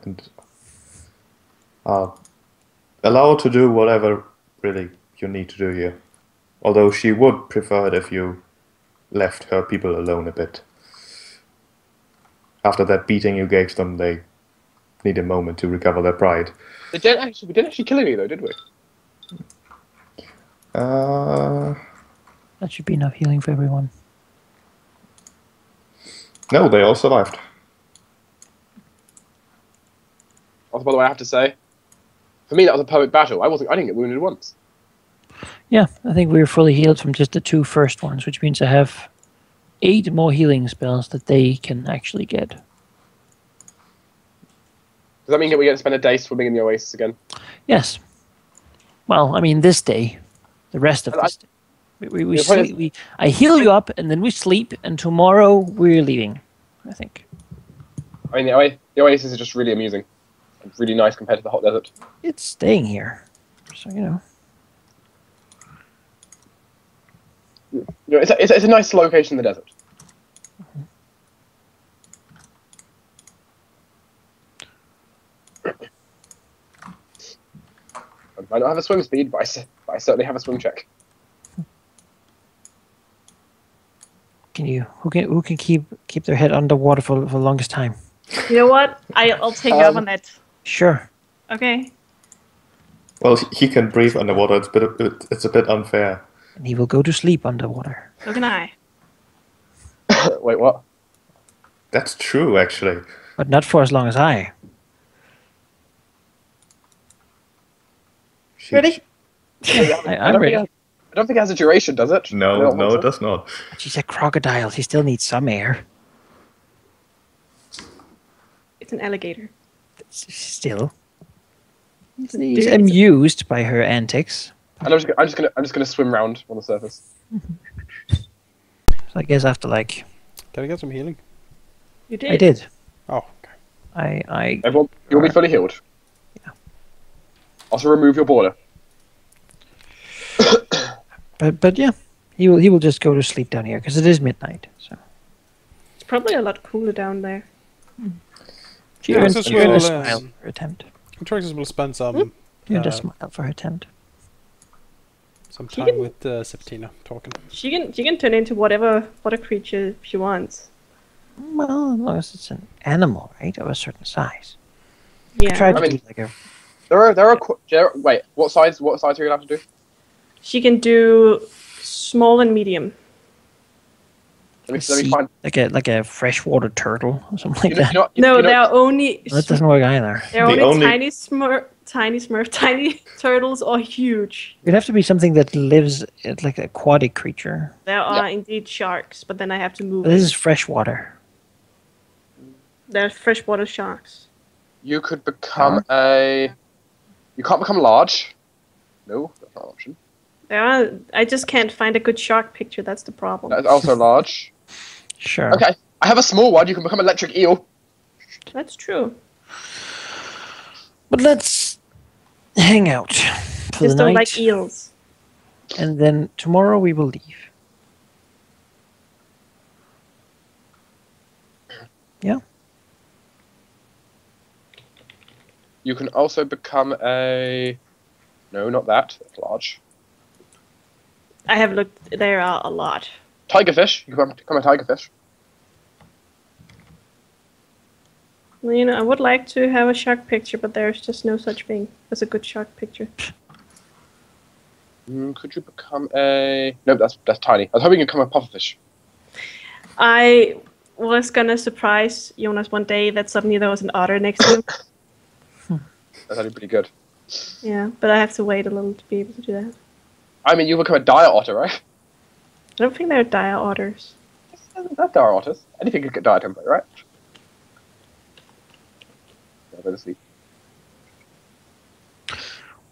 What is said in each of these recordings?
and are allowed to do whatever really you need to do here. Although she would prefer it if you left her people alone a bit. After that beating you gave them, they need a moment to recover their pride. We didn't actually kill any though, did we? That should be enough healing for everyone. No, they all survived. Also, by the way, I have to say, for me that was a perfect battle. I didn't get wounded once. Yeah, I think we were fully healed from just the 2 first ones, which means I have 8 more healing spells that they can actually get. Does that mean that we get to spend a day swimming in the oasis again? Yes. Well, I mean, this day. The rest of this day. I heal you up, and then we sleep, and tomorrow we're leaving, I think. I mean, the oasis is just really amusing. It's really nice compared to the hot desert. It's staying here, so, you know. You know, it's a nice location in the desert. I don't have a swim speed, but I certainly have a swim check. Who can keep their head underwater for the longest time? You know what? I'll take you up on that. Sure. Okay. Well, he can breathe underwater. It's a bit unfair. And he will go to sleep underwater. So can I. Wait, what? That's true, actually. But not for as long as I. Ready? I'm ready. I don't think it has a duration, does it? No, it does not. She's a crocodile. She still needs some air. It's an alligator. Still. He's amused by her antics. And I'm just gonna swim round on the surface. So I guess after like... Can I get some healing? You did? I did. Oh, okay. Everyone, you'll be fully healed. Yeah. Also remove your border. But yeah, he will just go to sleep down here because it is midnight. So It's probably a lot cooler down there. she Yeah, earned just she earned a will, smile for her attempt. Contractors will spend some She earned a smile for her attempt. time with Septina talking. She can turn into whatever creature she wants. Well, as long as it's an animal, right, of a certain size. Yeah. Try to do like a... Wait, what size are you allowed to do? She can do small and medium. Let me find. like a freshwater turtle or something like that. There are only. That doesn't work either. There are only tiny turtles or huge. It'd have to be something that lives like an aquatic creature. There are indeed sharks, but then I have to move. But this is freshwater. There are freshwater sharks. You could become a. You can't become large. No, that's not an option. I just can't find a good shark picture. That's the problem. That is also large. Sure. Okay, I have a small one. You can become electric eel. That's true. But let's hang out for Just the don't night, like eels. and then tomorrow we will leave. Yeah. You can also become a. No, not that. That's large. I have looked. There are a lot. Tigerfish. You can become a tigerfish. Well, you know, I would like to have a shark picture, but there's just no such thing as a good shark picture. Could you become a? No, that's tiny. I was hoping you'd become a pufferfish. I was gonna surprise Jonas one day that suddenly there was an otter next to him. That's actually pretty good. Yeah, but I have to wait a little to be able to do that. I mean, you become a dire otter, right? I don't think there are dire otters. That's dire otters. Anything could get dire template, right? Yeah, go to sleep.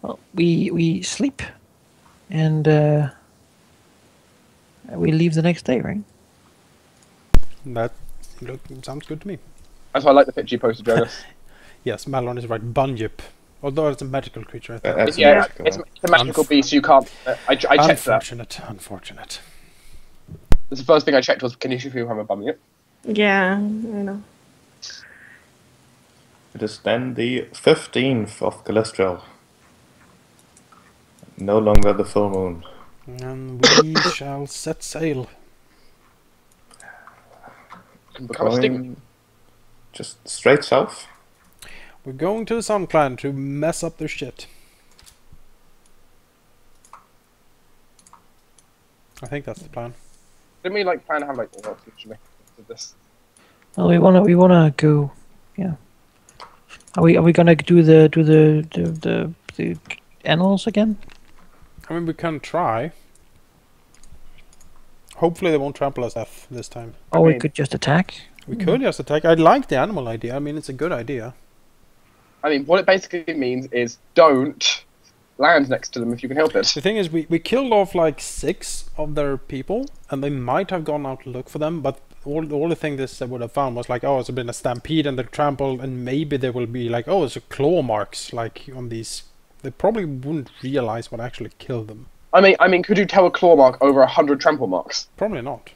Well, we sleep, and we leave the next day, right? That sounds good to me. That's why I like the picture you posted, Jonas. Yes, Malon is right. Bunyip. Although it's a magical creature, I think. That's magical. magical. It's a magical beast. You can't. I checked that. Unfortunate. That's the first thing I checked was, can you become a bunyip? Yeah, I know. It is then the 15th of Calistral. No longer the full moon. And we shall set sail. Become a stick. Going just straight south. We're going to the Sun Clan to mess up their shit. I think that's the plan. Didn't we like plan to have like all actually this? Well, we wanna go. Yeah. Are we gonna do the animals again? I mean, we can try. Hopefully they won't trample us death this time. Or we mean- could just attack. We could just attack. I like the animal idea. I mean, it's a good idea. I mean, what it basically means is don't land next to them if you can help it. The thing is, we killed off like 6 of their people, and they might have gone out to look for them, but all the thing this would have found was like, oh, it's been a stampede and they're trampled, and maybe there will be like, oh, it's a claw marks like on these. They probably wouldn't realize what actually killed them. I mean, could you tell a claw mark over 100 trample marks? Probably not.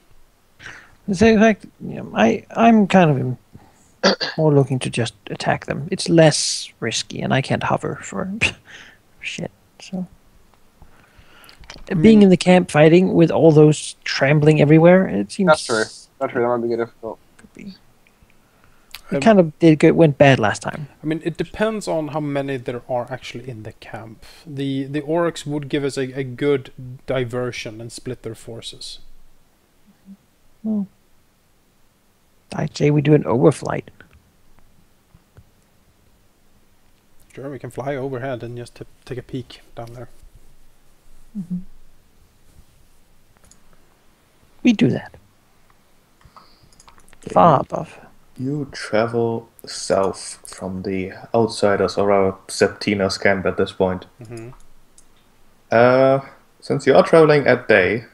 In fact, I'm kind of more looking to just attack them. It's less risky, and I can't hover for shit. So being in the camp fighting with all those trembling everywhere, it seems That's true. That's true. That might be good difficult. could be. It kind of went bad last time. I mean, it depends on how many there are actually in the camp. The orcs would give us a good diversion and split their forces. Well, I'd say we do an overflight. Sure, we can fly overhead and just take a peek down there. We do that. Far above. You travel south from the outsiders or our Septina's camp at this point. Since you are traveling at day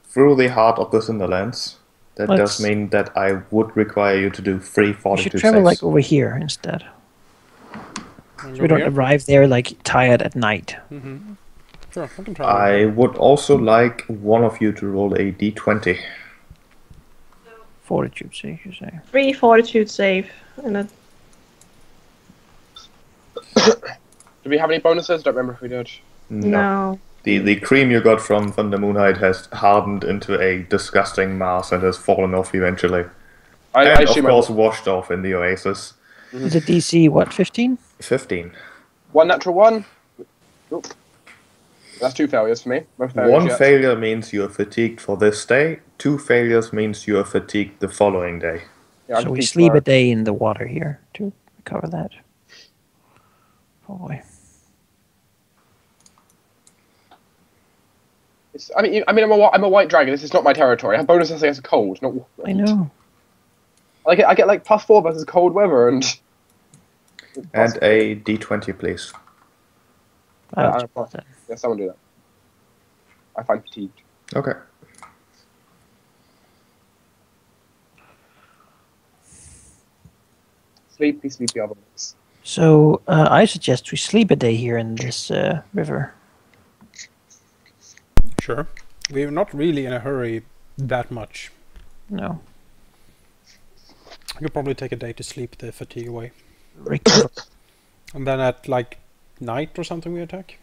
through the heart of the Cinderlands, that does mean that I would require you to do 3 We fortitude should travel saves. like over here instead. Wanna So go we don't here? arrive there like tired at night. Sure, I can try. I would also like one of you to roll a d20. Fortitude, say you say. 3 fortitude save and a Do we have any bonuses? Don't remember if we did. no. The cream you got from the Moonhide has hardened into a disgusting mass and has fallen off eventually. I And of assume course washed off in the oasis. Is it DC, what, 15? 15. 1 natural 1. Oop. That's 2 failures for me. Both failures One yet. failure means you're fatigued for this day. 2 failures means you're fatigued the following day. Yeah, So I we think sleep tomorrow. a day in the water here to recover that. Probably. I mean, I'm a white dragon. This is not my territory. I have bonuses against cold. Not. I know. I get like +4 versus cold weather and. And a d20, please. I'll just put that. Yeah, someone do that. I find fatigued. Okay. Sleepy others. So I suggest we sleep a day here in this river. Sure. We're not really in a hurry that much. No. I could probably take a day to sleep the fatigue away. Recover. And then at like night or something we attack?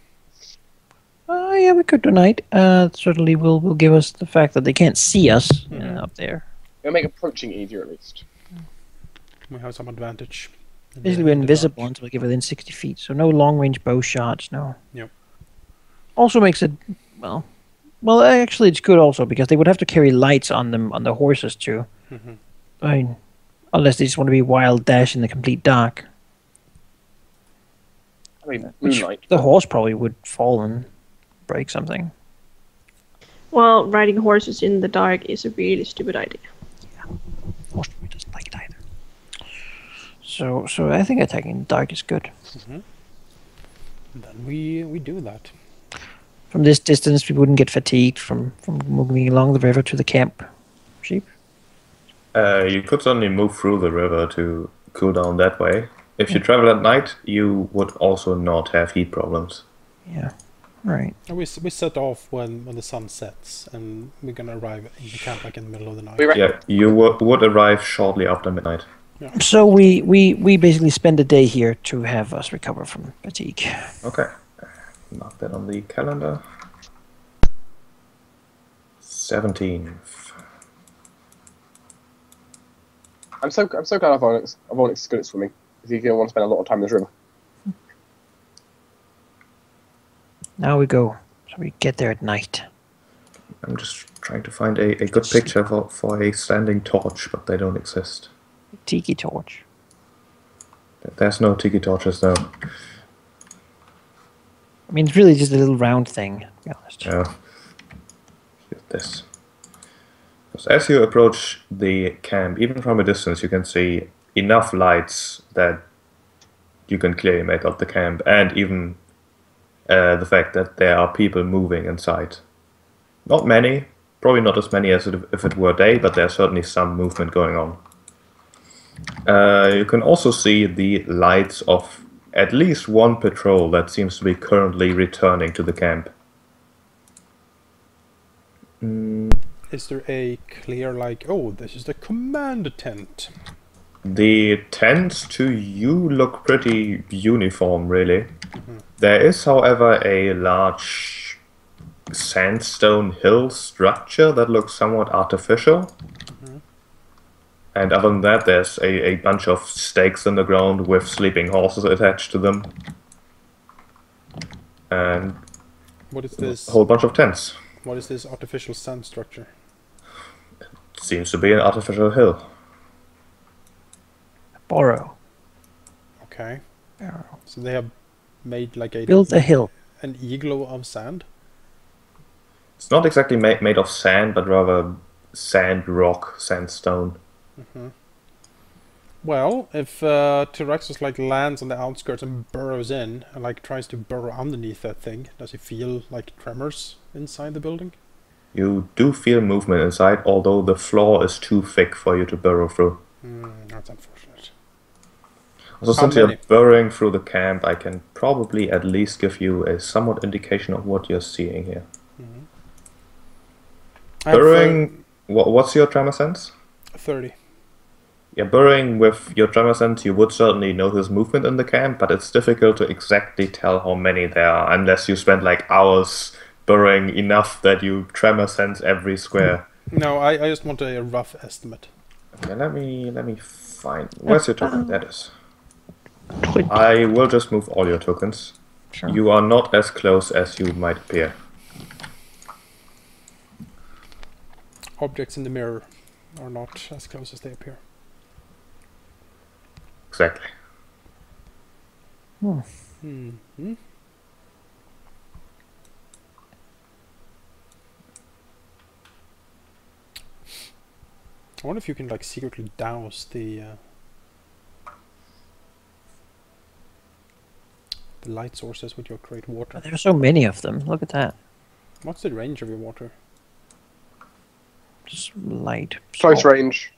Yeah, we could tonight. Certainly will give us the fact that they can't see us up there. It'll make approaching easier at least. We have some advantage. in Basically, the- we're in the invisible dark. until we get within 60 feet, so no long-range bow shots, no. Yep. Also makes it, well, actually it's good also, because they would have to carry lights on them, on the horses too. I mean, unless they just want to be wild dash in the complete dark. I mean, Which moonlight. the horse probably would fall and break something. Well, riding horses in the dark is a really stupid idea. Horse probably doesn't like it either. So I think attacking in the dark is good. And then we do that. From this distance, we wouldn't get fatigued from moving along the river to the camp. Sheep. You could certainly move through the river to cool down that way. If you travel at night, you would also not have heat problems. Yeah. Right. And we set off when the sun sets, and we're gonna arrive in the camp like in the middle of the night. We reckon Yeah, you would arrive shortly after midnight. So we basically spend a day here to have us recover from fatigue. Okay. Mark that on the calendar. 17th. I'm so glad Onyx is good at swimming. Because he's gonna want to spend a lot of time in this room. Now we go. So we get there at night. I'm just trying to find a good picture for a standing torch, but they don't exist. Tiki torch. There's no tiki torches though. I mean, it's really just a little round thing, to be honest. Yeah. Get this. Because as you approach the camp, even from a distance, you can see enough lights that you can clearly make out the camp, and even the fact that there are people moving inside. Not many, probably not as many as if it were day, but there's certainly some movement going on. You can also see the lights of at least one patrol that seems to be currently returning to the camp. Is there a clear, like, oh, this is the command tent? The tents to you look pretty uniform, really. There is, however, a large sandstone hill structure that looks somewhat artificial. And other than that, there's a bunch of stakes in the ground with sleeping horses attached to them. And What is this? a whole bunch of tents. What is this artificial sand structure? Seems to be an artificial hill. Borrow. Okay. Borrow. So they have made like Build a hill. an igloo of sand. It's not exactly made of sand, but rather sand, rock, sandstone. Well, if Tyraxus like lands on the outskirts and burrows in and like tries to burrow underneath that thing, does he feel like tremors inside the building? You do feel movement inside, although the floor is too thick for you to burrow through. That's unfortunate. So How since many? you're burrowing through the camp, I can probably at least give you a somewhat indication of what you're seeing here. I have, Burrowing, what's your tremor sense? 30. Yeah, burrowing with your tremor sense, you would certainly notice movement in the camp, but it's difficult to exactly tell how many there are unless you spend like hours burrowing enough that you tremor sense every square. No, I just want a rough estimate. Okay, let me find. Where's your token? That is. 20. I will just move all your tokens. Sure. You are not as close as you might appear. Objects in the mirror are not as close as they appear. Exactly. I wonder if you can like secretly douse the light sources with your great water. There are so many of them. Look at that. What's the range of your water? Just light. Close small. range.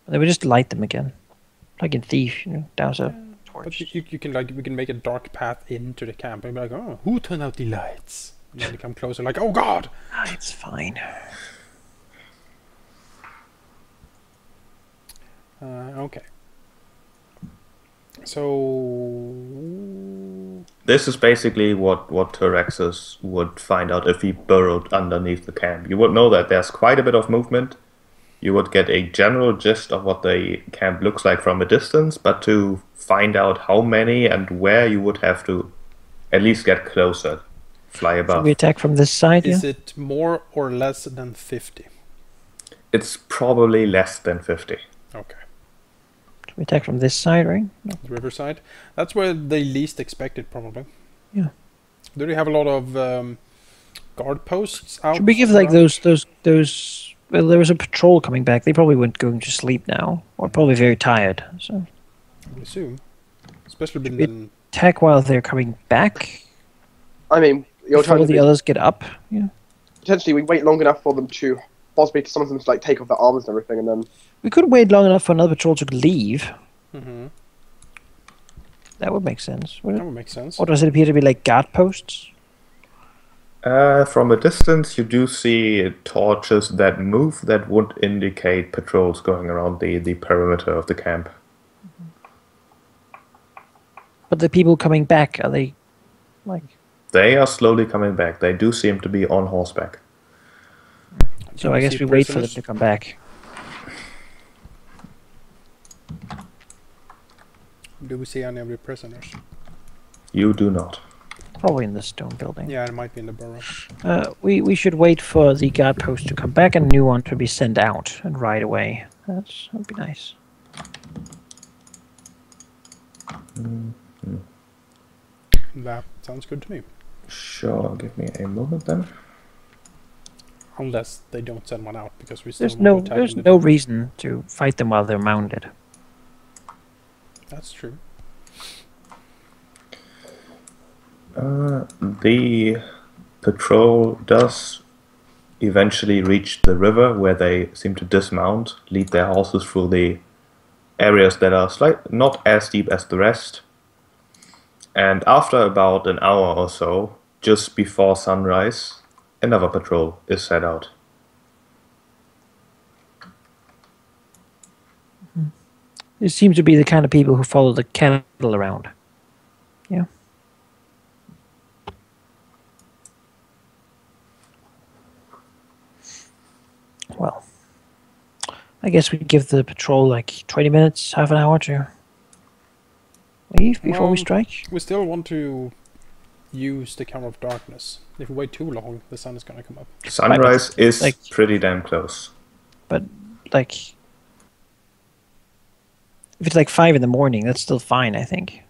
They would just light them again. Like in Thief, douse a But torch. you can like we can make a dark path into the camp and be like, oh, who turned out the lights? And then you come closer, like, oh god! It's fine. Okay. So This is basically what Tyraxus would find out if he burrowed underneath the camp. You would know that there's quite a bit of movement. You would get a general gist of what the camp looks like from a distance, but to find out how many and where, you would have to at least get closer, fly Should above. we attack from this side? is Yeah. it more or less than 50? It's probably less than 50. Okay. Should we attack from this side, right? No. The riverside. That's where they least expect it, probably. Yeah. Do they have a lot of guard posts out? Should we give like around? those? Well, there was a patrol coming back. They probably weren't going to sleep now, or probably very tired. So I would assume. Especially Should when attack while they're coming back. I mean, you're trying Before to the others get up. Yeah. potentially we wait long enough for them to possibly some of them to like take off their armors and everything, and then We could wait long enough for another patrol to leave. hmm That would make sense. Would that it? would make sense. Or does it appear to be like guard posts? From a distance, you do see torches that move that would indicate patrols going around the perimeter of the camp. But the people coming back, are they like? They are slowly coming back. They do seem to be on horseback. So I guess we wait for them to come back. Do we see any of the prisoners? You do not. Probably in the stone building. Yeah, it might be in the burrow. We should wait for the guard post to come back and a new one to be sent out and ride away. That'd be nice. That sounds good to me. Sure, give me a moment then. Unless they don't send one out, because we still There's no reason to fight them while they're mounted. That's true. The patrol does eventually reach the river, where they seem to dismount, lead their horses through the areas that are not as deep as the rest. And after about an hour or so, just before sunrise, another patrol is set out. They seem to be the kind of people who follow the cattle around. Yeah. Well, I guess we give the patrol like 20 minutes, half an hour to leave before we strike. We still want to use the cover of darkness. If we wait too long, the sun is going to come up. Sunrise is like, pretty damn close. But, like, if it's like 5 in the morning, that's still fine, I think.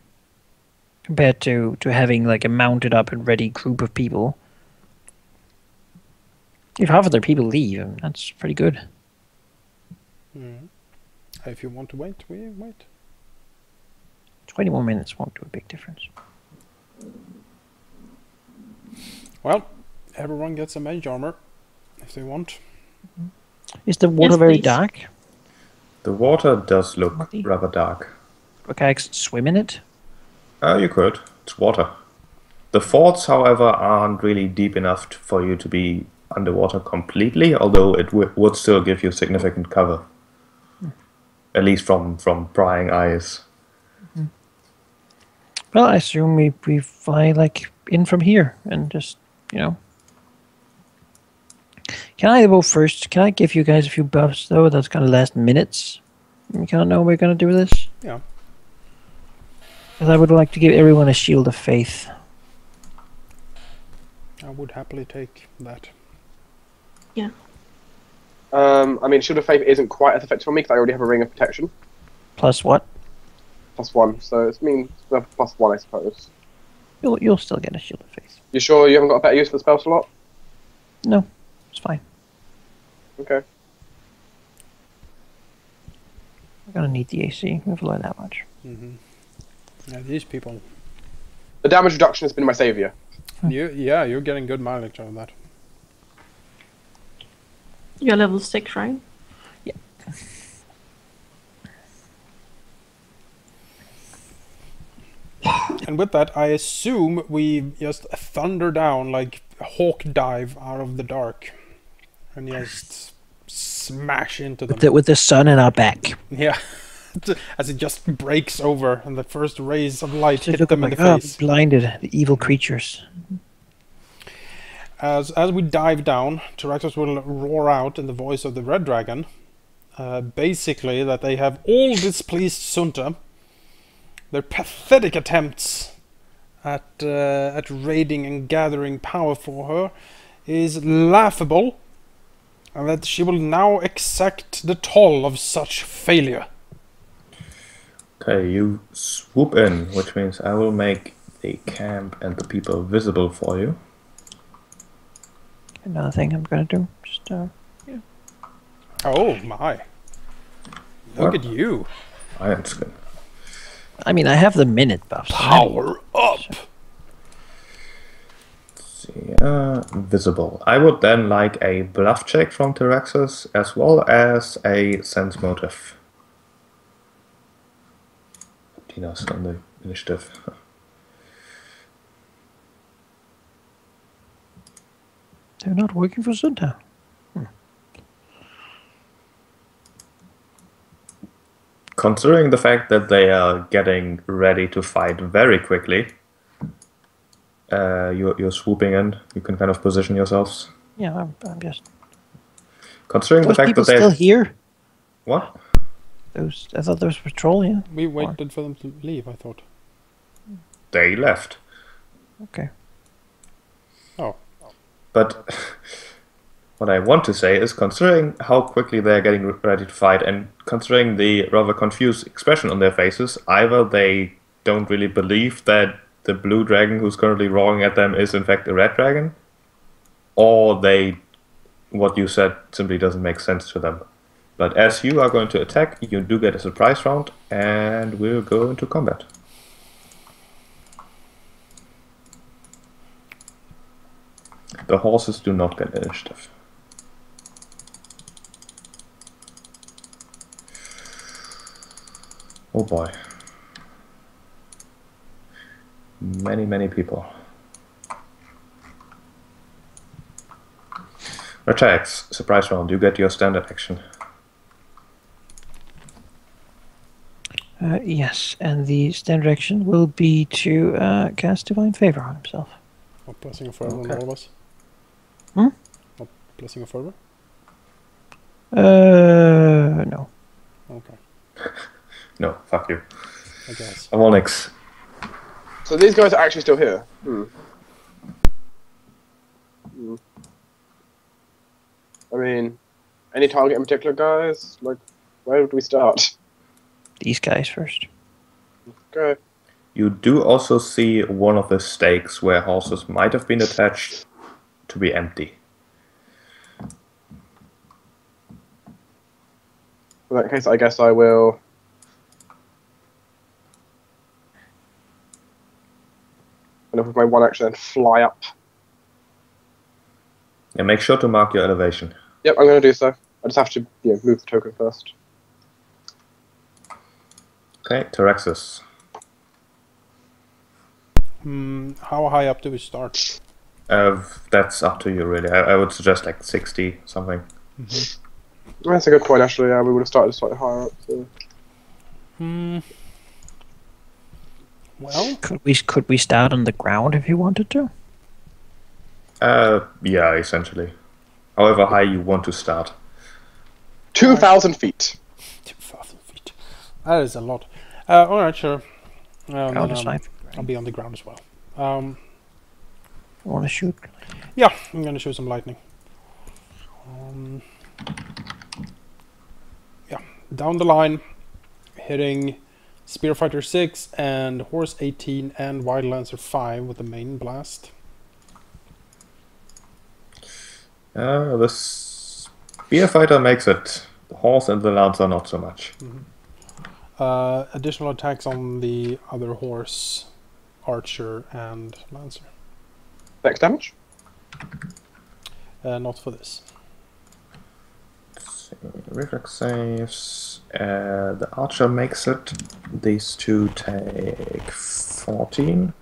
Compared to having like a mounted up and ready group of people. If half of their people leave, that's pretty good. If you want to wait, we wait. 20 more minutes won't do a big difference. Well, everyone gets a mage armor, if they want. Is the water very dark? The water does look rather dark. Can I swim in it? You could. It's water. The forts, however, aren't really deep enough for you to be underwater completely, although it would still give you significant cover. At least from prying eyes. Well, I assume we fly like in from here and just, Can I go first? Can I give you guys a few buffs though? That's gonna last minutes. You kind of know we're gonna do this. Yeah. Because I would like to give everyone a shield of faith. I would happily take that. Yeah. I mean, Shield of Faith isn't quite as effective on me because I already have a Ring of Protection. Plus what? +1, so it means +1, I suppose. You'll still get a shield of faith. You sure you haven't got a better use for the spell slot? No, it's fine. Okay. We're gonna need the AC. We've learned that much. Yeah, these people. The damage reduction has been my savior. You're getting good mileage out of that. You're level 6, right? Yeah. And with that, I assume we just thunder down, like a hawk dive out of the dark, and just smash into them. With the sun in our back. Yeah, as it just breaks over, and the first rays of light So hit look them in like, the face. blinded, the evil creatures. As we dive down, Tyraxos will roar out in the voice of the Red Dragon, basically that they have all displeased Sunta. Their pathetic attempts at raiding and gathering power for her is laughable, and that she will now exact the toll of such failure. Okay, you swoop in, which means I will make the camp and the people visible for you. Another thing I'm gonna do. Just Oh my! Look at you! Iron Skin. I mean, I have the minute buffs. Power up! Let's see, visible. I would then like a bluff check from Tyraxos as well as a sense motive. Tina's on the initiative. They're not working for Sunta. Considering the fact that they are getting ready to fight very quickly, you're swooping in. You can kind of position yourselves. Yeah, I'm just. Considering the Those fact people that they still here? what? I thought there was patrol here. We waited for them to leave, I thought. They left. Okay. Oh. But what I want to say is, considering how quickly they're getting ready to fight, and considering the rather confused expression on their faces, either they don't really believe that the blue dragon who's currently roaring at them is in fact a red dragon, or what you said simply doesn't make sense to them. But as you are going to attack, you do get a surprise round, and we'll go into combat. The horses do not get initiative. Oh boy. Many people. Attacks. Surprise round. You get your standard action. Yes, and the standard action will be to cast Divine Favor on himself. Not Blessing of Fervor on all of us. Hmm? Not Blessing of Fervor? No. Okay, No, fuck you. I guess. Amonix. So these guys are actually still here. I mean, any target in particular, guys? Like, where would we start? These guys first. Okay. You do also see one of the stakes where horses might have been attached to be empty. In that case, I guess I will. And with my one action, then fly up. And make sure to mark your elevation. Yep, I'm going to do so. I just have to move the token first. Okay, Terexus. How high up do we start? That's up to you, really. I would suggest like 60 something. That's a good point, actually. Yeah, we would have started slightly higher up. So. Well, Could we start on the ground if you wanted to? Yeah, essentially. However high you want to start. 2,000 feet. 2,000 feet. That is a lot. Alright, sure. Ground is fine. I'll be on the ground as well. Want to shoot? Yeah, I'm gonna shoot some lightning. Yeah, down the line, hitting Spearfighter 6 and Horse 18 and Wild Lancer 5 with the main blast. The Spearfighter makes it. The horse and the lancer not so much. Additional attacks on the other horse, Archer and Lancer. Dex damage? Not for this. Reflex saves. The archer makes it. These two take 14.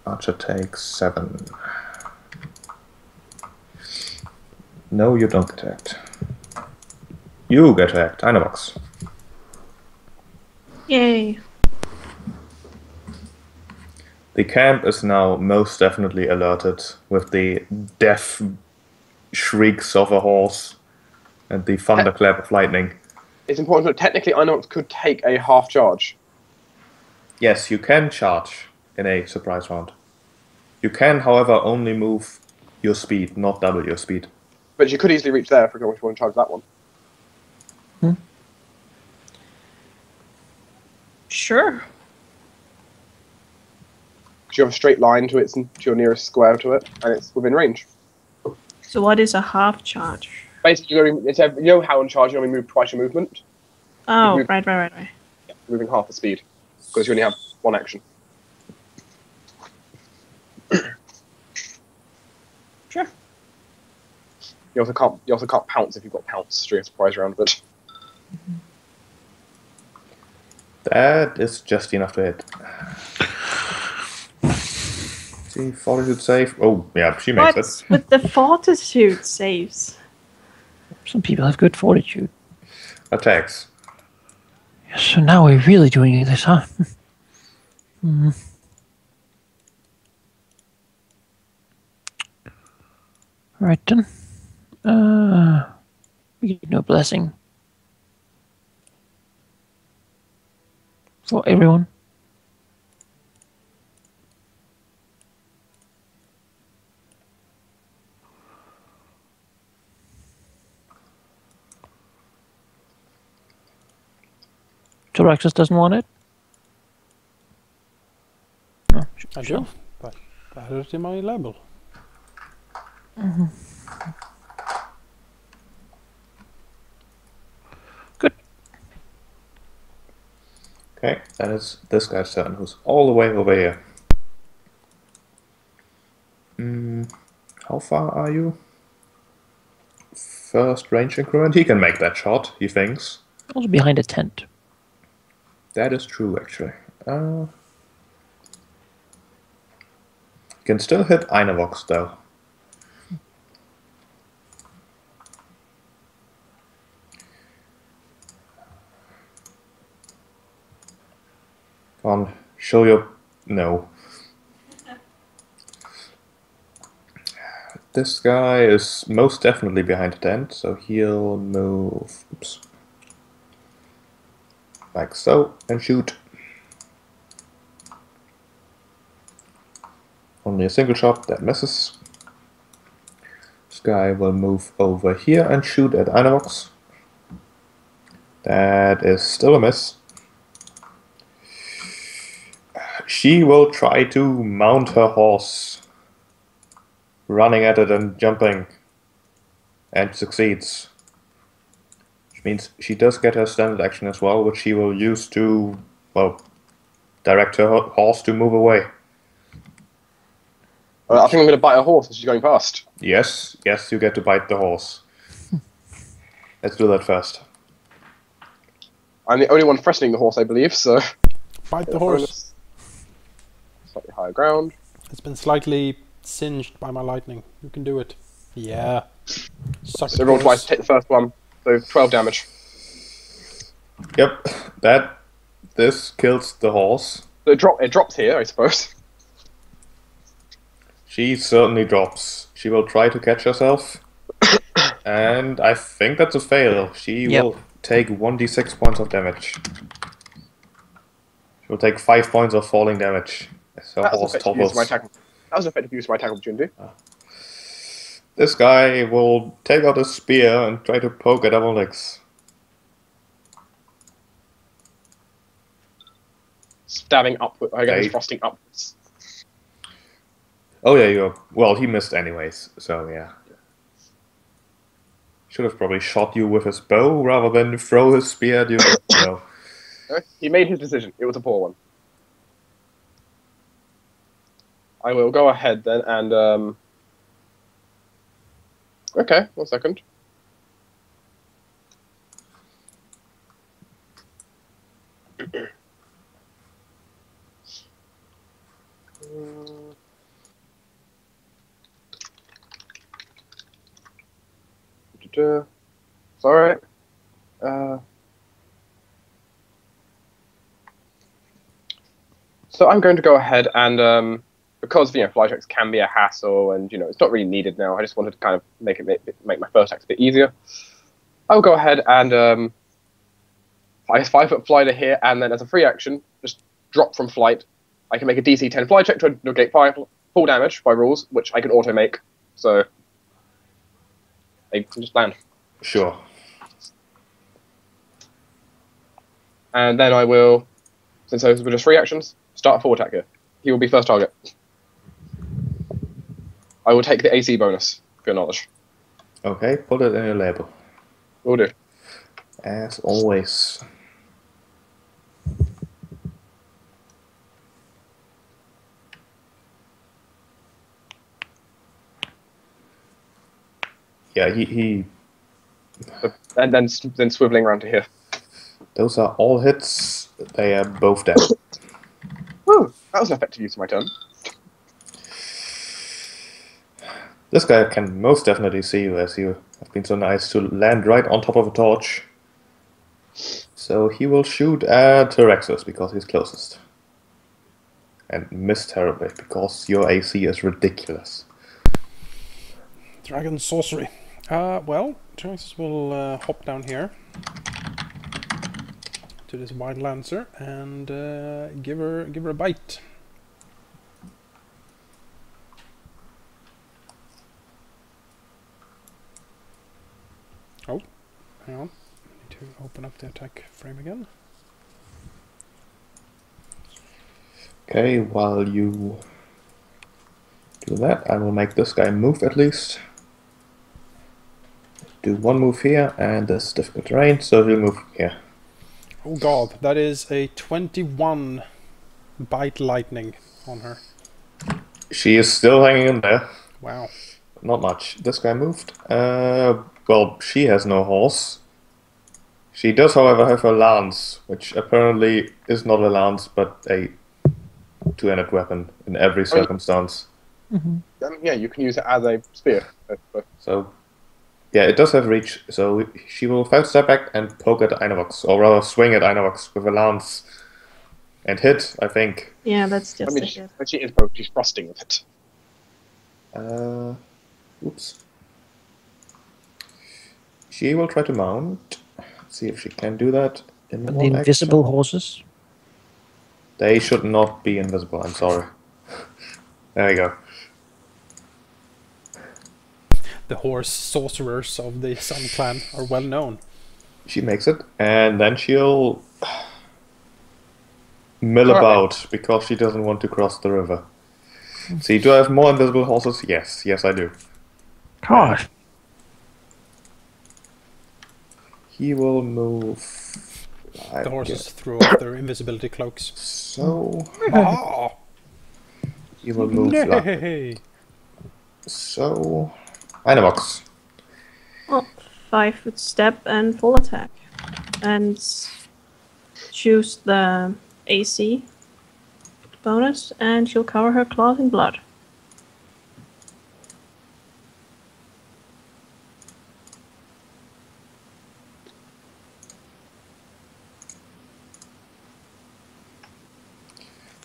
Archer takes 7. No, you don't get attacked. You get attacked, Dynamax. Yay. The camp is now most definitely alerted with the death shrieks of a horse and the thunderclap of lightning. It's important that technically Inox could take a half charge. Yes, you can charge in a surprise round. You can, however, only move your speed, not double your speed. But you could easily reach there, for example, if you want to charge that one. Sure. Because you have a straight line to your nearest square to it, and it's within range. So what is a half charge? Basically, you know how on charge you only move twice your movement? Oh, move- right. Yeah, moving half the speed, because you only have one action. Sure. You also can't pounce if you've got pounce during a surprise round, but That is just enough to hit. See, fortitude save. Oh, yeah, she makes What's it. with the fortitude saves? Some people have good fortitude. attacks. So now we're really doing this, huh? Right then. We get no blessing for everyone. Tyraxis doesn't want it. No, I sure. do, but that is in my label. Good. Okay, that is this guy's turn, who's all the way over here. How far are you? First range increment. He can make that shot, he thinks. Also behind a tent. That is true, actually. You can still hit Einavox, though. Come on, show your... No. This guy is most definitely behind the tent, so he'll move... Oops. Like so, and shoot. Only a single shot, that misses. This guy will move over here and shoot at Einavox. That is still a miss. She will try to mount her horse, running at it and jumping, and succeeds. Which means she does get her standard action as well, which she will use to, well, direct her horse to move away. I think I'm going to bite a horse as she's going past. Yes, yes, you get to bite the horse. Let's do that first. I'm the only one threatening the horse, I believe, so... Bite the horse. Slightly higher ground. It's been slightly singed by my lightning. You can do it. Yeah. Suck So roll twice, take the first one. So 12 damage. Yep, this kills the horse. So it drops here, I suppose. She certainly drops. She will try to catch herself. And I think that's a fail. She will take 1d6 points of damage. She will take 5 points of falling damage. So That horse was an effective use of my topples. attack. That was an effective use of my attack opportunity. This guy will take out a spear and try to poke at Avalix. Stabbing upward, I guess Okay. it's thrusting upwards. Oh yeah, well, he missed anyways, so yeah. Should have probably shot you with his bow rather than throw his spear at you. No. He made his decision. It was a poor one. I will go ahead then and okay, 1 second. It's alright. So I'm going to go ahead and because fly checks can be a hassle and it's not really needed now. I just wanted to kind of make my first attacks a bit easier. I'll go ahead and I 5-foot fly to here, and then as a free action, just drop from flight. I can make a DC 10 fly check to negate full damage by rules, which I can auto make. So I can just land. Sure. And then I will, since those were just free actions, start a full attack here. He will be first target. I will take the AC bonus for your knowledge. Okay, put it in your label. Will do. As always. Yeah, he And then swiveling around to here. those are all hits. They are both dead. Woo! That was an effective use of my turn. This guy can most definitely see you, as you have been so nice to land right on top of a torch. So he will shoot at Tyrexus because he's closest. And miss terribly because your AC is ridiculous. Dragon sorcery. Well, Tyrexus will hop down here to this Wild Lancer and give her a bite. Oh, hang on. I need to open up the attack frame again. Okay, while you do that, I will make this guy move at least. Do one move here, and this is difficult terrain, so he'll move here. Oh god, that is a 21 bite lightning on her. She is still hanging in there. Wow. Not much. This guy moved. Well, she has no horse. She does, however, have her lance, which apparently is not a lance, but a two-handed weapon in every circumstance. Yeah, you can use it as a spear. So, yeah, it does have reach. So she will 5-step back and poke at Einavox, or rather swing at Einavox with a lance and hit, I think. Yeah, that's I just mean, a hit. she is broke. She's thrusting with it. Oops. She will try to mount. See if she can do that in The one invisible action. horses. They should not be invisible, I'm sorry. There you go. The horse sorcerers of the Sun Clan are well known. She makes it, and then she'll mill Alright. about because she doesn't want to cross the river. See, do I have more invisible horses? Yes, yes I do. God. He will move like The horses threw off their invisibility cloaks. so. Ah! He will move like Nay! so. Einavox. Oh, 5-foot step and full attack. And choose the AC bonus, and she'll cover her claws in blood.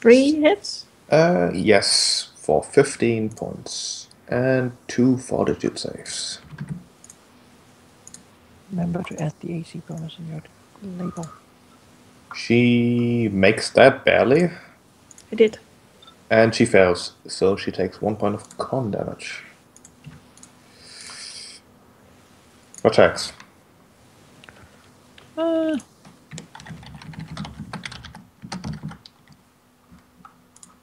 Three hits? Yes, for 15 points. And 2 fortitude saves. Remember to add the AC bonus in your label. She makes that barely, I did. and she fails, so she takes 1 point of con damage. Attacks.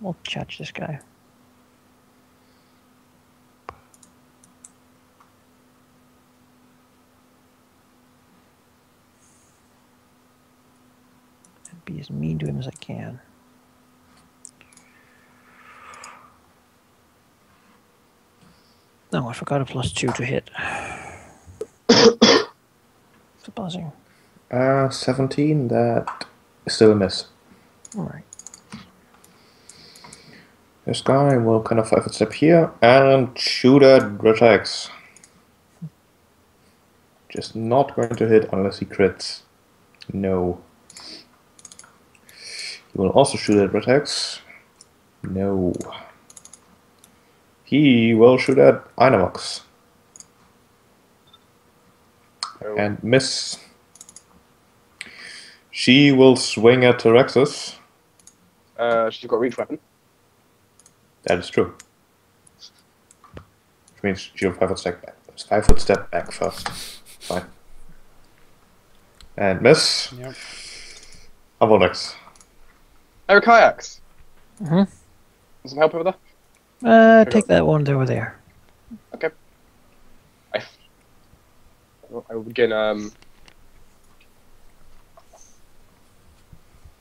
We'll judge this guy. And be as mean to him as I can. No, I forgot a +2 to hit. It's a buzzing. 17, that is still a miss. Alright. This guy will kind of 5-foot step here and shoot at Retex. Just not going to hit unless he crits. No. He will also shoot at Retex. No. He will shoot at Einavox. Oh. And miss. She will swing at Tyrexus. She's got a reach weapon. That is true. Which means she'll 5-foot step back. 5-foot step back first. Fine. And miss. Yep. Avonex. Oh, kayaks. Mm-hmm. Want some help over there? Take that one over there. Okay. I will begin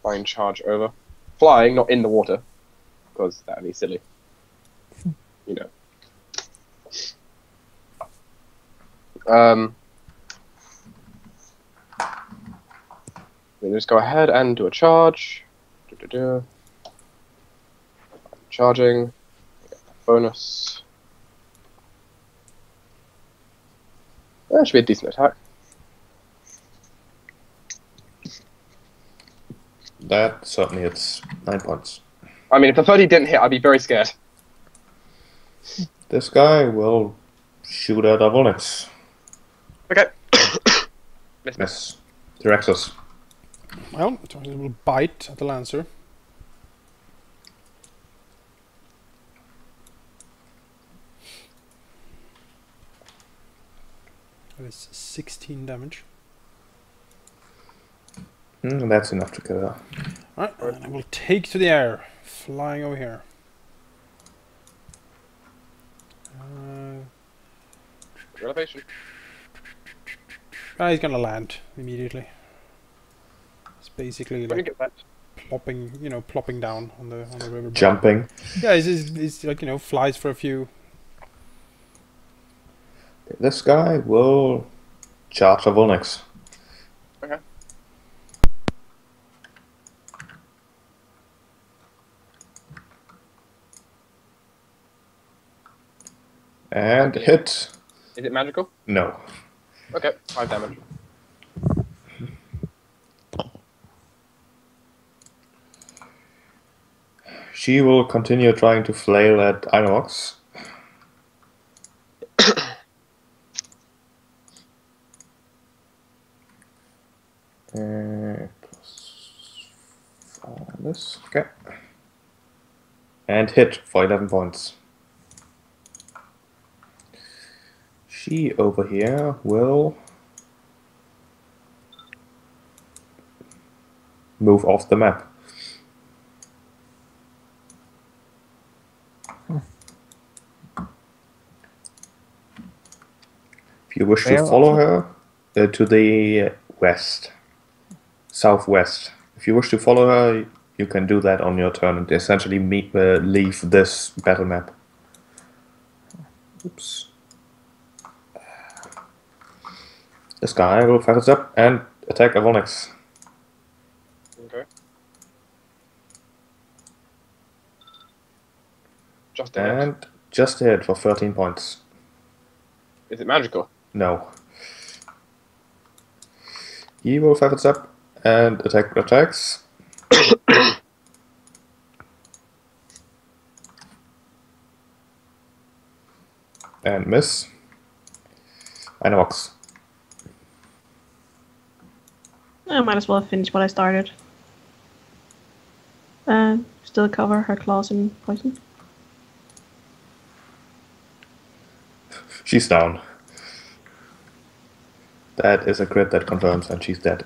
flying charge over. Flying, not in the water, because that would be silly. You know. Then just go ahead and do a charge. Charging. Bonus. That should be a decent attack. That certainly hits 9 points. I mean, if the 30 didn't hit, I'd be very scared. This guy will shoot at Avonix. Okay. Miss. Direxus. Well, it will bite at the Lancer. That is 16 damage. That's enough to kill her. Alright, and I will take to the air, flying over here. Elevation. He's gonna land immediately. It's basically When you like get that. plopping down on the river. Jumping. Yeah, it's like, flies for a few. This guy will charge Avonix. Okay. And hit. Is it magical? No. Okay, 5 damage. She will continue trying to flail at Inox. Plus 4 on this. Okay. And hit for 11 points. She over here will move off the map. If you wish to Where follow her to the west, southwest. If you wish to follow her, you can do that on your turn and essentially leave this battle map. Oops. This guy will fast up and attack Avonix. Okay. Just a hit. And just hit for 13 points. Is it magical? No. He will fast up and attacks. And miss. Inox. I might as well finish what I started. Still cover her claws in poison. She's down. That is a crit that confirms, and she's dead.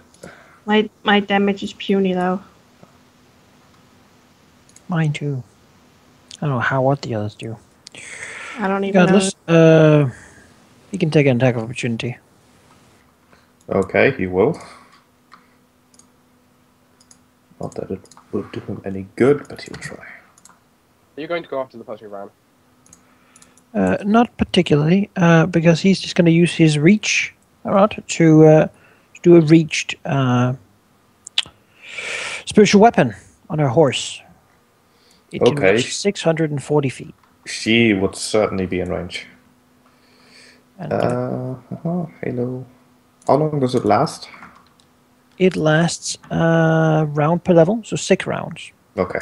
My damage is puny though. Mine too. I don't know what the others do. I don't even know. Regardless, he can take an attack of opportunity. Okay, he will. Not that it will do him any good, but he'll try. Are you going to go after the person who ran? Not particularly, because he's just going to use his reach to do a reached spiritual weapon on her horse. It can Okay. reach 640 feet. She would certainly be in range. And Halo. How long does it last? it lasts a round per level, so 6 rounds. Okay.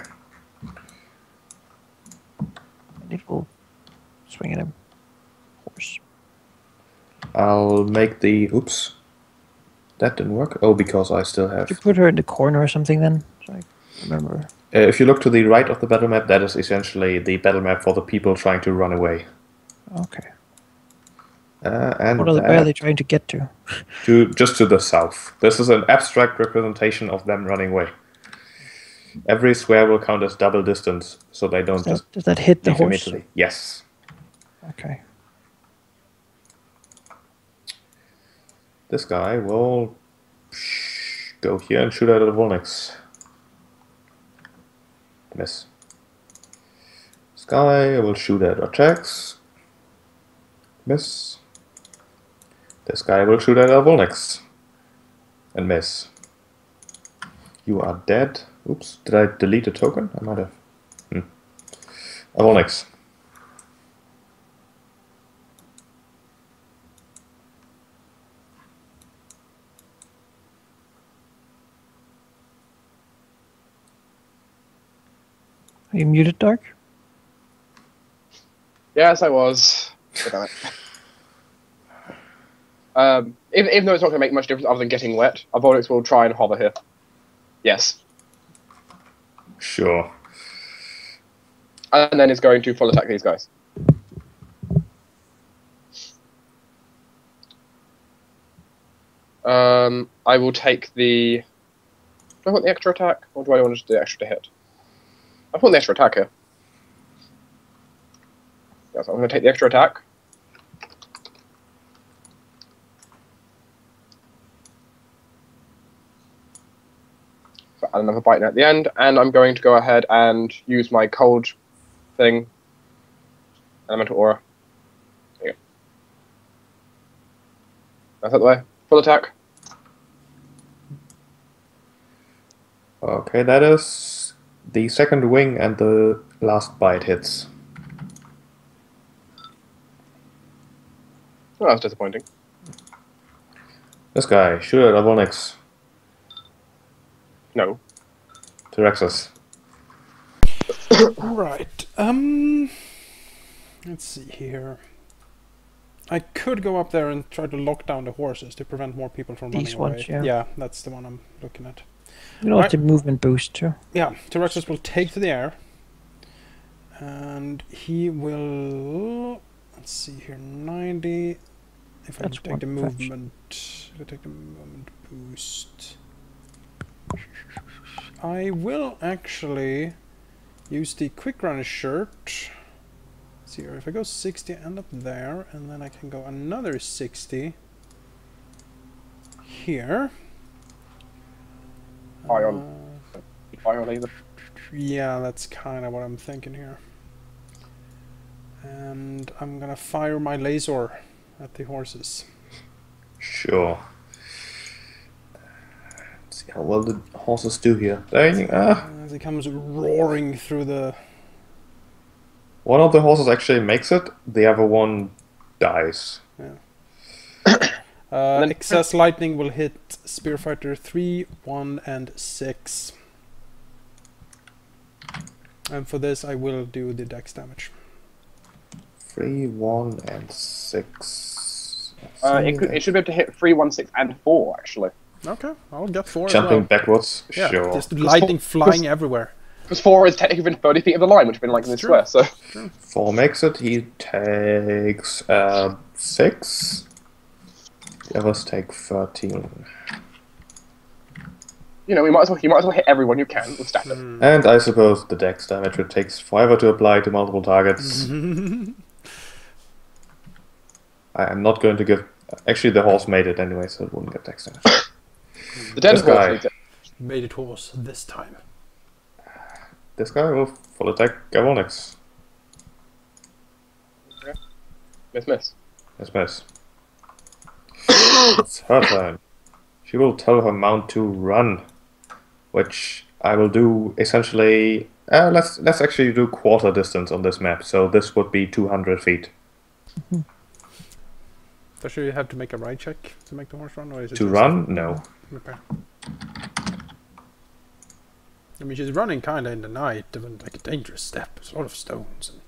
And it will swing at him. Horse. I'll make the... Oops. That didn't work. Oh, because I still have... Did you put her in the corner or something then? So I remember. If you look to the right of the battle map, that is essentially the battle map for the people trying to run away. Okay. And Where are they trying to get to? just to the south. This is an abstract representation of them running away. Every square will count as double distance, so they don't just Does that hit the leave horse? immediately. Yes. Okay. This guy will go here and shoot at the Volnix. Miss. This guy will shoot at attacks. Miss. This guy will shoot at our Volnix. And miss. You are dead. Oops, did I delete a token? I might have. Volnix. Are you muted, Dark? Yes, I was. God damn it. Even though it's not going to make much difference other than getting wet, Avonix will try and hover here. Yes. Sure. And then it's going to full attack these guys. I will take the... Do I want the extra attack? Or do I want to do the extra to hit? I want the extra attack here. Yes, I'm going to take the extra attack. So add another bite at the end, and I'm going to go ahead and use my cold thing. Elemental aura. There you go. That's out the way. Full attack. Okay, that is the second wing and the last bite hits. Oh, that's disappointing. This guy, shoot at Avonix. No. T-Rexus. Right. Let's see here. I could go up there and try to lock down the horses to prevent more people from These running ones, away. yeah. That's the one I'm looking at. You know, Right. it's a movement boost too. Yeah, T-Rexus will take to the air. And he will... Let's see here, 90... If I That's take the one fetch. movement... If I take the movement boost... I will actually use the quick runner shirt. Let's see here, if I go 60, end up there, and then I can go another 60 here. Ion. Ion laser. Yeah, that's kind of what I'm thinking here. And I'm gonna fire my laser at the horses. Sure. Let's see how well the horses do here. Dang, As he comes roaring through the... one of the horses actually makes it, the other one dies. then- excess lightning will hit Spearfighter 3, 1, and 6. And for this I will do the dex damage. 3, 1, and 6. It should be able to hit 3, 1, 6, and 4, actually. Okay, I'll get 4 Jumping as well. backwards? Yeah, Sure. just lightning flying everywhere. Because 4 is technically within 30 feet of the line, which would have been like in this True. square, so... 4 makes it, he takes 6. The others take 13. You know, you might as well hit everyone you can with standard. And I suppose the dex damage, it takes forever to apply to multiple targets. I am not going to give... Actually, the horse made it anyway, so it wouldn't get dex damage. The dead This horse guy. needs it. Made it horse this time. This guy will full attack Gavonix. Miss. Miss. It's her turn. She will tell her mount to run, which I will do essentially. Let's actually do quarter distance on this map. So this would be 200 feet. Does she have to make a ride check to make the horse run, or is it To just- run? No. Okay. I mean, she's running kind of in the night, even like a dangerous step. There's a lot of stones and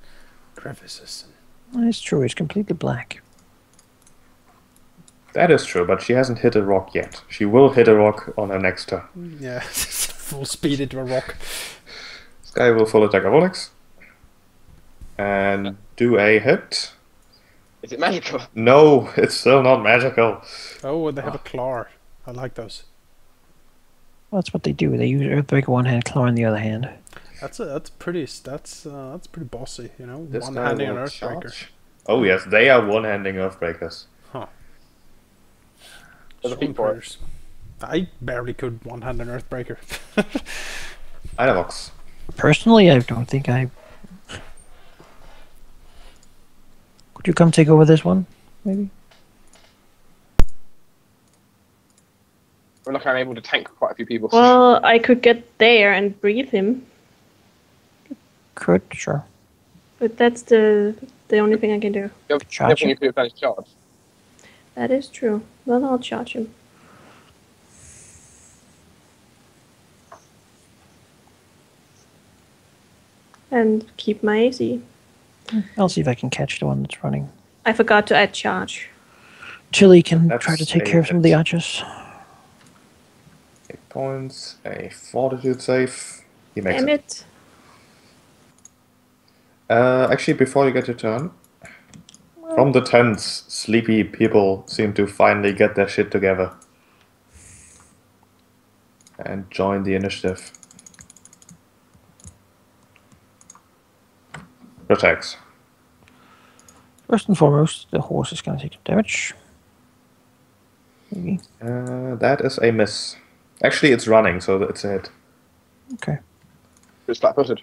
crevices. It's true, it's completely black. That is true, but she hasn't hit a rock yet. She will hit a rock on her next turn. Yeah, full speed into a rock. This guy will full attack Gavonix. And do a hit. Is it magical? No, it's still not magical. Oh, and they have a claw. I like those. Well, that's what they do. They use Earthbreaker one hand, claw in the other hand. That's pretty bossy, you know. This One guy handing an will Earthbreaker. charge. Oh yes, they are one-handing Earthbreakers. Huh. There's a Strong feat for it. prayers. I barely could one-hand an Earthbreaker. Inovox. Personally, I don't think I... Could you come take over this one, maybe? I'm like I'm able to tank quite a few people. Well, I could get there and breathe him, Could, sure. but that's the only thing I can do. The other charge thing him. you could have done is charge. That is true. Well, I'll charge him. And keep my AC. I'll see if I can catch the one that's running. I forgot to add charge. Chili can That's try to take a care of some of the hit. archers. 8 points, a fortitude save. He makes Damn it. it. Actually, before you get your turn, from the tents, sleepy people seem to finally get their shit together and join the initiative. Protects. First and foremost, the horse is going to take some damage. Maybe. That is a miss. Actually, it's running, so it's a hit. Okay. It's flat-footed.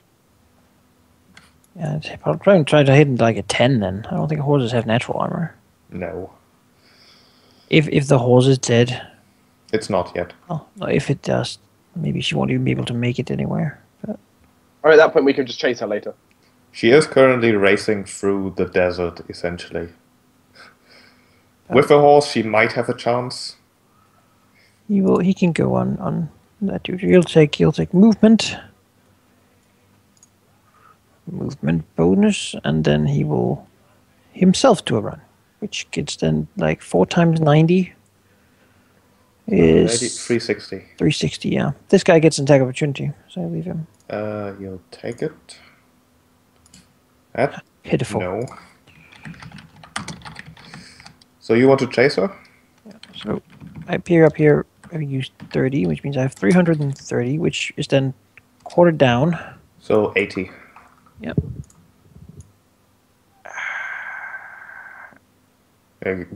Yeah, I'll try to hit him like a 10 then. I don't think horses have natural armor. No, If the horse is dead, it's not yet. oh, no, if it does, maybe she won't even be able to make it anywhere. But Or at that point, we can just chase her later. She is currently racing through the desert, essentially. With a horse, she might have a chance. he can go on that duty. He'll take movement bonus, and then he will himself do a run, which gets then like 4 times 90 is 360. 360. Yeah, this guy gets an attack opportunity, so I leave him. You'll take it. That? Pitiful. No. So you want to chase her? So I appear up here. I use 30, which means I have 330, which is then quartered down. So 80. Yep.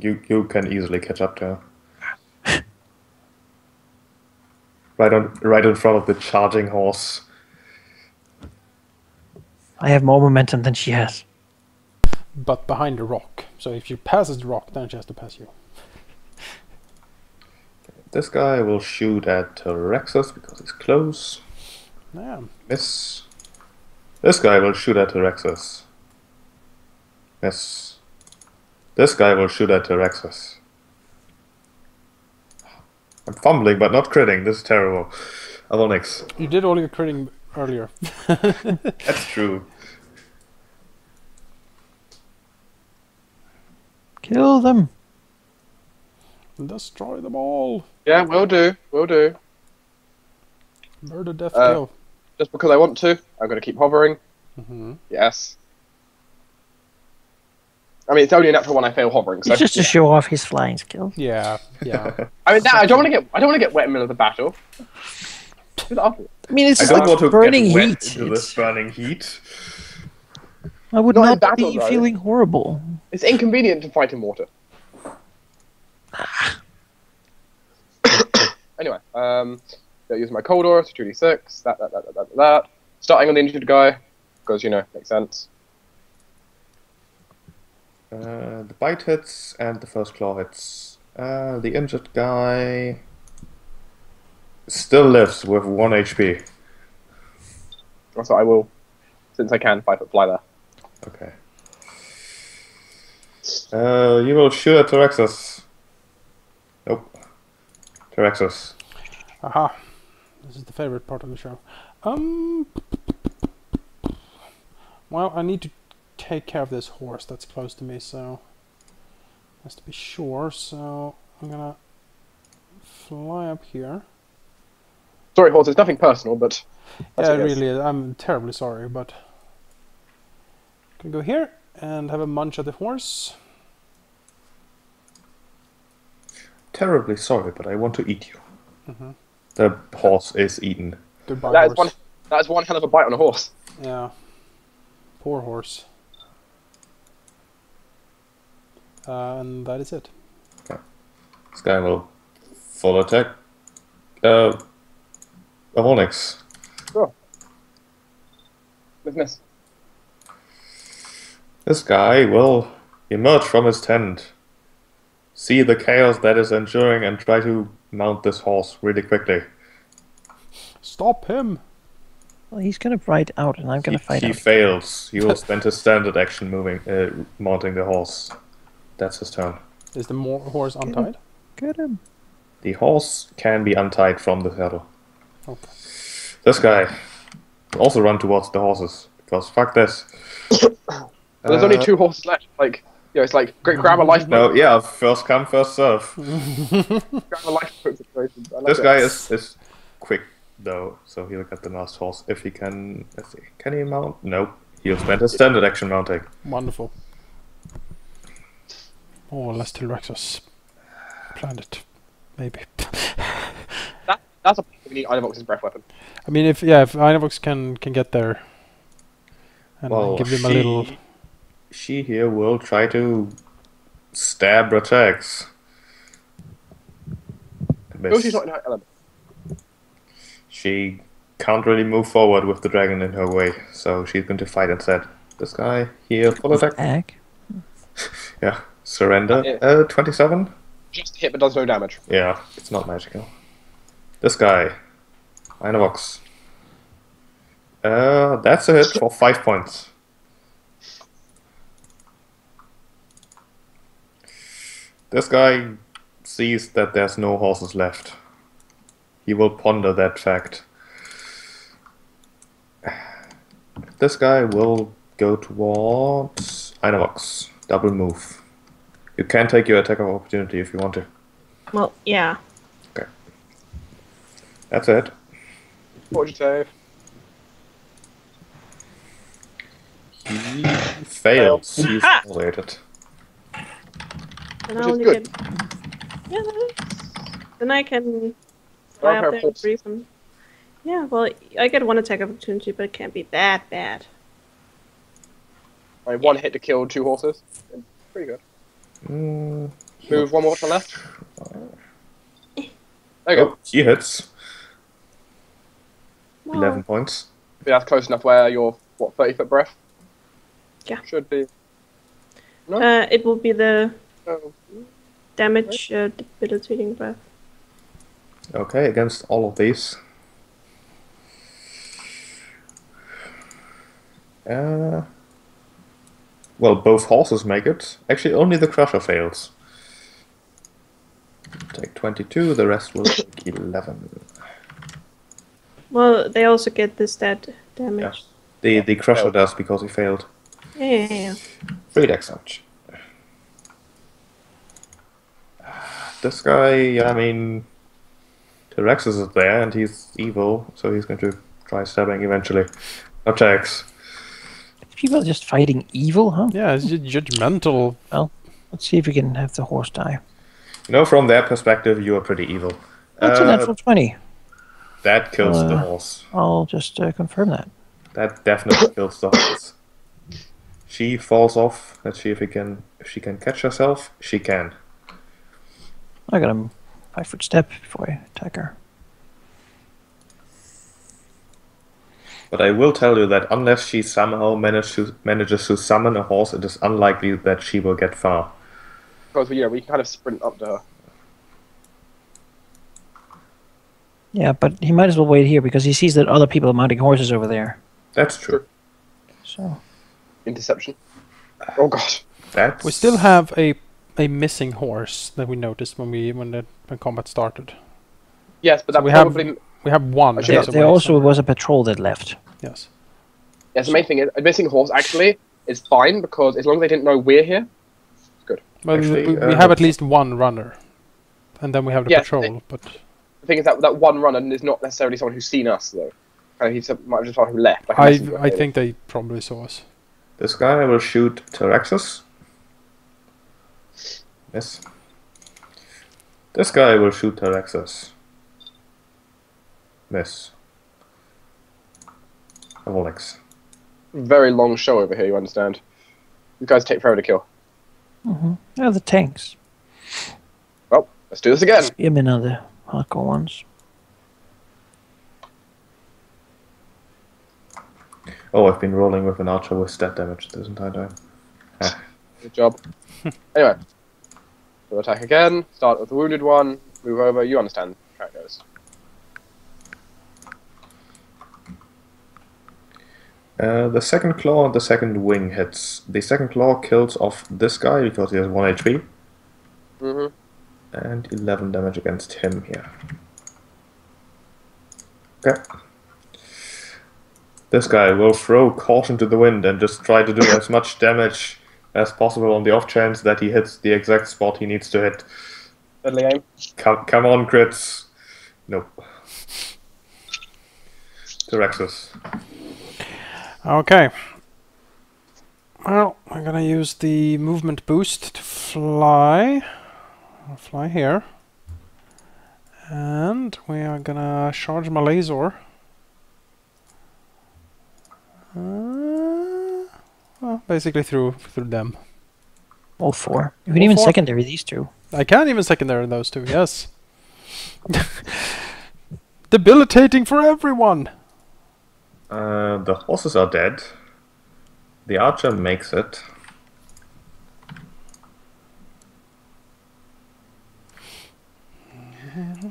You can easily catch up to her. right in front of the charging horse. I have more momentum than she has. But behind the rock. So if she passes the rock, then she has to pass you. This guy will shoot at Rexus because he's close. Yeah. Miss. This guy will shoot at Rexus. Miss. This guy will shoot at Rexus. I'm fumbling but not critting. This is terrible. Avonix. You did all your critting earlier. That's true. Kill them. Destroy them all. Yeah, will do. Will do. Murder, death, kill. Just because I want to, I'm going to keep hovering. Mm-hmm. Yes. I mean, it's only a natural one I fail hovering. So It's just to show off his flying skills. Yeah, yeah. I mean, I don't want to get wet in the middle of the battle. Just after. I mean, it's I just don't like want to burning get wet heat. into this burning heat. I would Not in not battle, be though. feeling horrible. It's inconvenient to fight in water. Anyway, I'll use my cold aura to 2d6. That. Starting on the injured guy, because makes sense. The bite hits and the first claw hits. The injured guy still lives with 1 HP. Also, I will, since I can, 5-foot fly there. Okay. You will shoot at Terexus. Nope. Terexus. Aha. This is the favorite part of the show. Well, I need to take care of this horse that's close to me, so has to be sure. So I'm gonna fly up here. Sorry, horse. It's nothing personal, but that's Yeah, what it is. really, I'm terribly sorry, but gonna go here and have a munch at the horse. Terribly sorry, but I want to eat you. Mhm. The horse is eaten. Goodbye, That is horse. That is one hell of a bite on a horse. Yeah. Poor horse. And that is it. This guy will full attack. Avonix. Sure. Miss. This guy will emerge from his tent, see the chaos that is ensuing, and try to mount this horse really quickly. Stop him! Well, he's gonna ride out, and I'm gonna fight He out. fails. He will spend his standard action mounting the horse. That's his turn. Is the horse untied? Get him. The horse can be untied from the saddle. Okay. This guy will also run towards the horses because fuck this. There's only 2 horses left. Like, it's like grab a lifeboat. No, yeah, first come, first serve. Grab a lifeboat situation. I like This it. guy is quick though, so he'll get the last horse if he can. Let's see, can he mount? Nope. He'll spend his standard action mounting. Wonderful. Oh, unless Tilraxos planned it. Maybe. That's a we need Einavox's breath weapon. I mean, if Einavox can get there and Well, give them a little. She here will try to stab attacks. No, she's not in her element. She can't really move forward with the dragon in her way, so she's going to fight instead. This guy here, full attack. Attack. Yeah, surrender. Yeah. 27? Just hit but does no damage. Yeah, it's not magical. This guy, Einavox. That's a hit for 5 points. This guy sees that there's no horses left. He will ponder that fact. This guy will go towards Einavox. Double move. You can take your attack of opportunity if you want to. Well, yeah. Okay. That's it. What'd you save? He fails. He's Ha! related. Then Which I is only good. get. Yeah, that is. Then I can fly Grab her up there and horse. freeze them. Yeah, well, I get 1 attack of opportunity, but it can't be that bad. Like 1 hit to kill 2 horses. Pretty good. Mm, Move 1 more to the left. There you go. oh, he hits. Well, 11 points. Yeah, that's close enough where your 30-foot breath? Yeah. Should be. it will be the Oh. damage debilitating breath. Okay, against all of these. Well, both horses make it. Actually, only the crusher fails. Take 22, the rest will take 11. Well, they also get the stat damage. The crusher does because he failed. Yeah. 3 dex damage. This guy, I mean, T-Rexus is there and he's evil, so he's going to try stabbing eventually. Attacks. People are just fighting evil, huh? Yeah, it's judgmental. Well, let's see if we can have the horse die. You know, from their perspective, you are pretty evil. That's a natural 20. That kills the horse. I'll just confirm that. That definitely kills the horse. She falls off. Let's see if she can catch herself. She can. I got a 5-foot step before I attack her. But I will tell you that unless she somehow manages to summon a horse, it is unlikely that she will get far. Because we can kind of sprint up to her. Yeah, but he might as well wait here because he sees that other people are mounting horses over there. That's true. So Interception. Oh god. That's... We still have a missing horse that we noticed when combat started. Yes, but that we probably. We have one. Actually, that's there away also somewhere. was a patrol that left. Yes. Yes, the main thing is a missing horse actually is fine because as long as they didn't know we're here, it's good. Well, Actually, we have at least one runner, and then we have the Yes, patrol. But The thing is that one runner is not necessarily someone who's seen us though. He might have just someone who left. Like a messenger, I maybe. think they probably saw us. This guy will shoot T-Rexus. Miss. This guy will shoot T-Rexus. Miss. Rolex. Very long show over here. You understand? These guys take forever to kill. Yeah, the tanks. Well, let's do this again. Spearmen are the hardcore ones. Oh, I've been rolling with an archer with stat damage this entire time. Good job. Anyway, we'll attack again. Start with the wounded one. Move over. You understand how it goes. The second claw and the second wing hits. The second claw kills off this guy because he has 1 HP. And 11 damage against him here. Okay. This guy will throw caution to the wind and just try to do as much damage as possible on the off chance that he hits the exact spot he needs to hit. Deadly aim. Come on, crits. Nope. Tyrexus. Okay. Well, I'm gonna use the movement boost to fly. I'll fly here. And we are gonna charge my laser. Well, basically through them. All four. You can even four? secondary these two. I can even secondary those two, yes. Debilitating for everyone! The horses are dead. The archer makes it.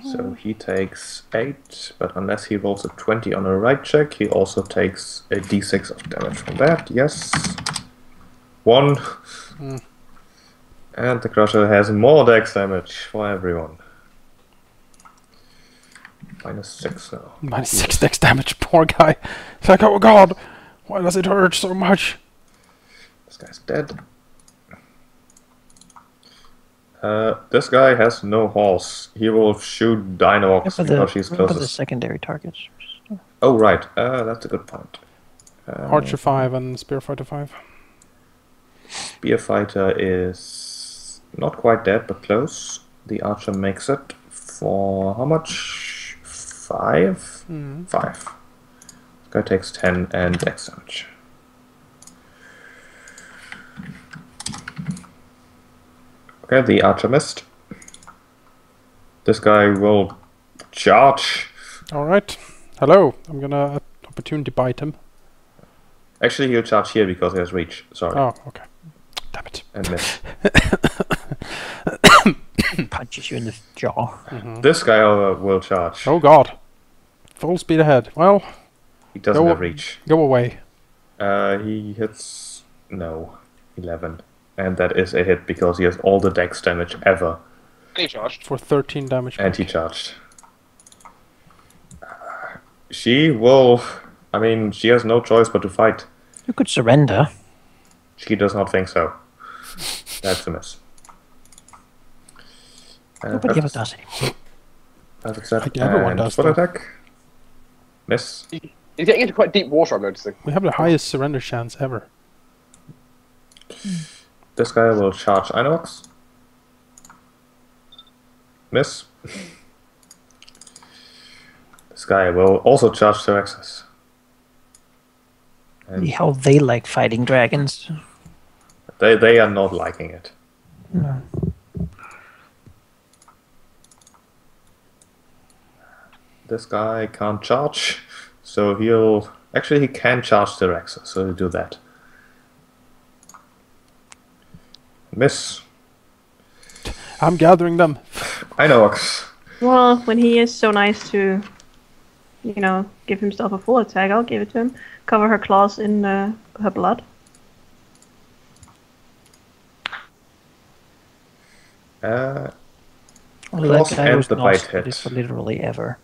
So he takes 8, but unless he rolls a 20 on a right check, he also takes a d6 of damage from that. Yes. 1. And the crusher has more dex damage for everyone. -6 now. -6 dex damage, poor guy. It's like, oh god, why does it hurt so much? This guy's dead. This guy has no horse. He will shoot Dinox because she's What about the closest. secondary targets? Oh, right. That's a good point. Archer 5 and Spear Fighter 5. Spear Fighter is not quite dead, but close. The Archer makes it for how much? 5? 5. This guy takes 10 and dex damage. Okay, the Archer missed. This guy will charge. Alright. Hello. I'm gonna opportunity bite him. Actually, he'll charge here because he has reach. Sorry. Oh, okay. Damn it. And miss. Punches you in the jaw. This guy will charge. Oh god. Full speed ahead. Well, He doesn't Go- have reach. go away. He hits... no. 11. And that is a hit because he has all the dex damage ever. And he charged. For 13 damage. And he charged. She will... I mean, she has no choice but to fight. You could surrender. She does not think so. That's a miss. Nobody ever does it. Perfect set. Like everyone And does, foot though. attack. Miss. He's getting into quite deep water, I'm noticing. We have the highest surrender chance ever. This guy will charge Inox. Miss. This guy will also charge Tyrexus. See how they like fighting dragons. They are not liking it. No. This guy can't charge, so he'll... Actually, he can charge Tyrexus, so he'll do that. Miss. I'm gathering them. Inox. Well, when he is so nice to, you know, give himself a full attack, I'll give it to him. Cover her claws in her blood. Uh, Well, Claws that guy and was the not bite studied hit. for literally ever.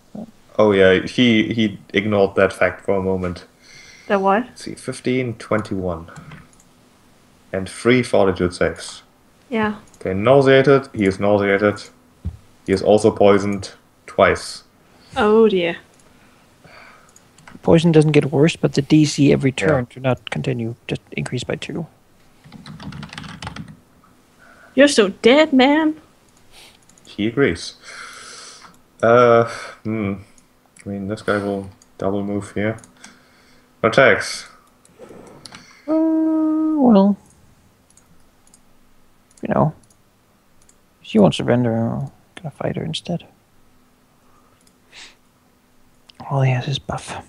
oh yeah, he ignored that fact for a moment. That what? Let's see, 15, 21. And 3 fortitude saves. Yeah. Okay, nauseated. He is nauseated. He is also poisoned twice. Oh dear. Poison doesn't get worse, but the DC every turn do not continue, just increase by 2. You're so dead, man. He agrees. I mean, this guy will double move here. Attacks. Well, you know, she won't surrender. I'm gonna fight her instead. All he has is buff.